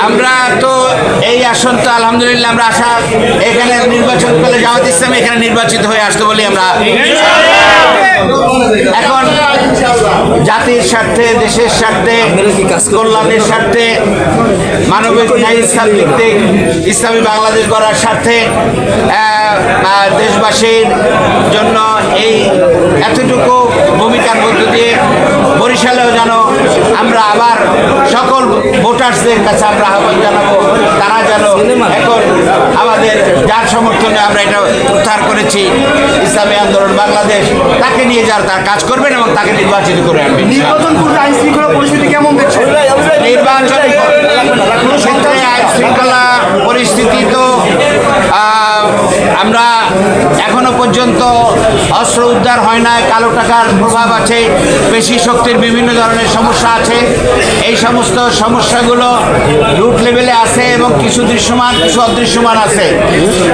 আমরা তো এই আসন তো আলহামদুলিল্লাহ আমরা আশা এখানে নির্বাচন করলে জামাত ইসলাম এখানে নির্বাচিত হয়ে আসতে বলি আমরা এখন জাতির স্বার্থে দেশের স্বার্থে কল্যাণের স্বার্থে মানবিক ন্যায় ইনসাফ ভিত্তিক ইসলামী বাংলাদেশ গড়ার স্বার্থে দেশবাসীর জন্য এই এতটুকু ভূমিকার মধ্য দিয়ে বরিশালেও যেন আমরা আবার সকল ভোটার্সদের কাছে আমরা আহ্বান জানাবো তারা যেন এখন আমাদের যার সমর্থনে আমরা এটা প্রচার করেছি ইসলামী আন্দোলন বাংলাদেশ তাকে নিয়ে যার তার কাজ করবেন এবং তাকে নির্বাচিত করে আনবেন। নির্বাচন পূর্বে আইন শৃঙ্খলা পরিস্থিতি কেমন দেখছেন? নির্বাচন ক্ষেত্রে আইন শৃঙ্খলা পরিস্থিতি তো আমরা এখনো পর্যন্ত অস্ত্র উদ্ধার হয় না, কালো টাকার প্রভাব আছে, পেশি শক্তির বিভিন্ন ধরনের সমস্যা আছে। এই সমস্ত সমস্যাগুলো রুট লেভেলে আছে এবং কিছু দৃশ্যমান কিছু অদৃশ্যমান আছে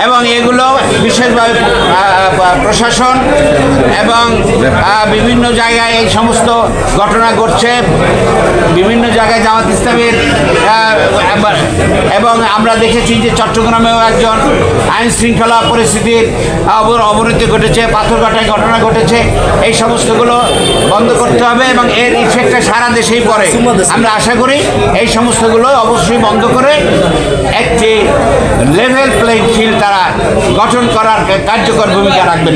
এবং এগুলো বিশেষভাবে প্রশাসন এবং বিভিন্ন জায়গায় এই সমস্ত ঘটনা ঘটছে। বিভিন্ন জায়গায় জামাত ইসলামের এবং আমরা দেখেছি যে চট্টগ্রামেও একজন আইন শৃঙ্খলা পরিস্থিতির অবনতি ঘটেছে, পাথরঘাটায় ঘটনা ঘটেছে। এই সমস্তগুলো বন্ধ করতে হবে এবং এর ইফেক্টটা সারা দেশেই পড়ে। আমরা আশা করি এই সমস্তগুলো অবশ্যই বন্ধ করে একটি লেভেল প্লেইং ফিল্ড তারা গঠন করার কার্যকর ভূমিকা রাখবেন।